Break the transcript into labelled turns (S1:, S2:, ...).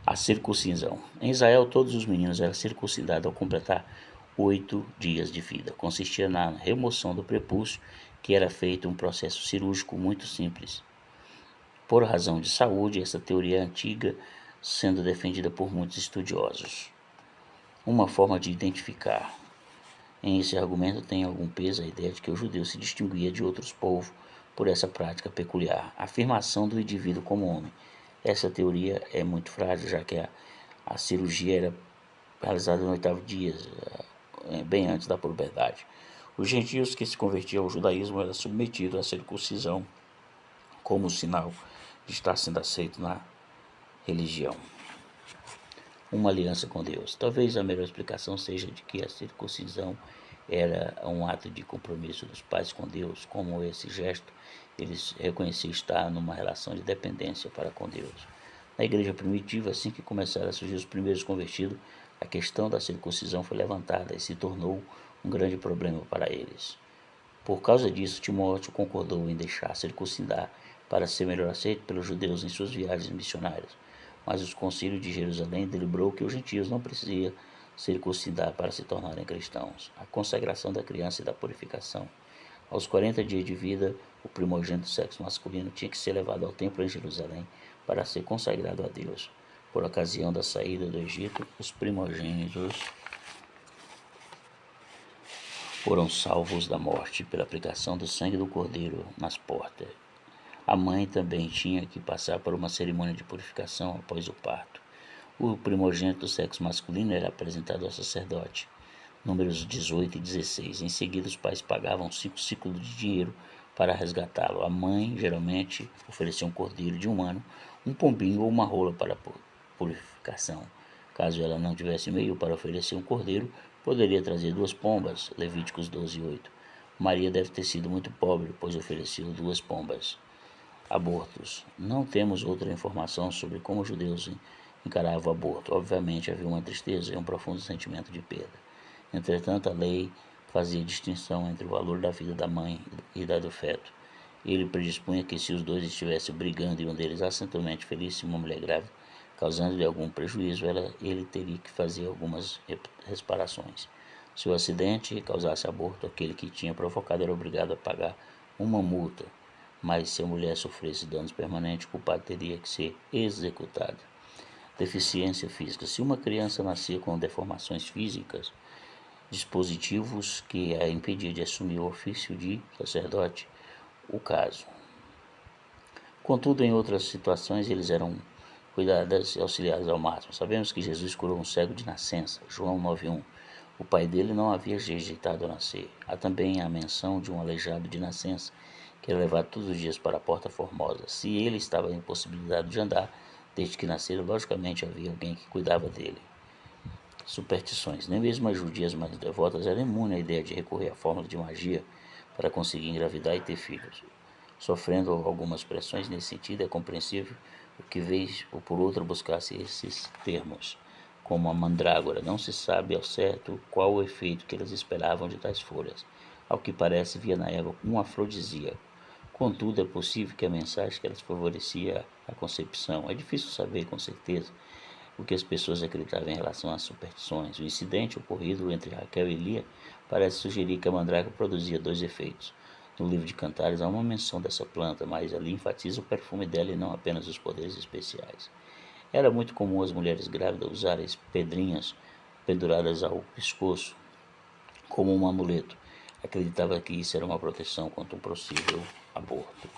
S1: A circuncisão. Em Israel, todos os meninos eram circuncidados ao completar 8 dias de vida. Consistia na remoção do prepúcio, que era feito um processo cirúrgico muito simples. Por razão de saúde, essa teoria é antiga, sendo defendida por muitos estudiosos. Uma forma de identificar em esse argumento tem algum peso a ideia de que o judeu se distinguia de outros povos por essa prática peculiar. A afirmação do indivíduo como homem. Essa teoria é muito frágil, já que a cirurgia era realizada no 8º dia, bem antes da puberdade. Os gentios que se convertiam ao judaísmo eram submetidos à circuncisão como sinal de estar sendo aceito na religião. Uma aliança com Deus. Talvez a melhor explicação seja de que a circuncisão era um ato de compromisso dos pais com Deus. Como esse gesto, eles reconheciam estar numa relação de dependência para com Deus. Na igreja primitiva, assim que começaram a surgir os primeiros convertidos, a questão da circuncisão foi levantada e se tornou um grande problema para eles. Por causa disso, Timóteo concordou em deixar circuncidar para ser melhor aceito pelos judeus em suas viagens missionárias. Mas o concílio de Jerusalém deliberou que os gentios não precisavam circuncidar para se tornarem cristãos. A consagração da criança e da purificação. Aos 40 dias de vida, o primogênito do sexo masculino tinha que ser levado ao templo em Jerusalém para ser consagrado a Deus. Por ocasião da saída do Egito, os primogênitos foram salvos da morte pela aplicação do sangue do cordeiro nas portas. A mãe também tinha que passar por uma cerimônia de purificação após o parto. O primogênito do sexo masculino era apresentado ao sacerdote. Números 18 e 16. Em seguida, os pais pagavam 5 ciclos de dinheiro para resgatá-lo. A mãe geralmente oferecia um cordeiro de 1 ano, um pombinho ou uma rola para purificação. Caso ela não tivesse meio para oferecer um cordeiro, poderia trazer 2 pombas. Levíticos 12 e 8. Maria deve ter sido muito pobre, pois ofereceu 2 pombas. Abortos. Não temos outra informação sobre como os judeus encaravam o aborto. Obviamente havia uma tristeza e um profundo sentimento de perda. Entretanto, a lei fazia distinção entre o valor da vida da mãe e da do feto. Ele predispunha que se os dois estivessem brigando e um deles acidentalmente ferisse uma mulher grávida, causando-lhe algum prejuízo, ele teria que fazer algumas reparações. Se o acidente causasse aborto, aquele que tinha provocado era obrigado a pagar uma multa. Mas se a mulher sofresse danos permanentes, o culpado teria que ser executado. Deficiência física. Se uma criança nascia com deformações físicas, dispositivos que a impediam de assumir o ofício de sacerdote, o caso. Contudo, em outras situações, eles eram cuidados e auxiliados ao máximo. Sabemos que Jesus curou um cego de nascença, João 9:1. O pai dele não havia rejeitado ao nascer. Há também a menção de um aleijado de nascença, que era levado todos os dias para a Porta Formosa. Se ele estava impossibilitado de andar, desde que nascera, logicamente havia alguém que cuidava dele. Superstições. Nem mesmo as judias mais devotas eram imunes à ideia de recorrer à fórmula de magia para conseguir engravidar e ter filhos. Sofrendo algumas pressões nesse sentido, é compreensível o que vez ou por outra buscasse esses termos, como a mandrágora. Não se sabe ao certo qual o efeito que eles esperavam de tais folhas. Ao que parece, via na erva um afrodisíaco. Contudo, é possível que a mensagem que elas favorecia a concepção. É difícil saber com certeza o que as pessoas acreditavam em relação às superstições. O incidente ocorrido entre Raquel e Lia parece sugerir que a mandrágora produzia 2 efeitos. No livro de Cantares há uma menção dessa planta, mas ali enfatiza o perfume dela e não apenas os poderes especiais. Era muito comum as mulheres grávidas usarem pedrinhas penduradas ao pescoço como um amuleto. Acreditava que isso era uma proteção contra um possível aborto.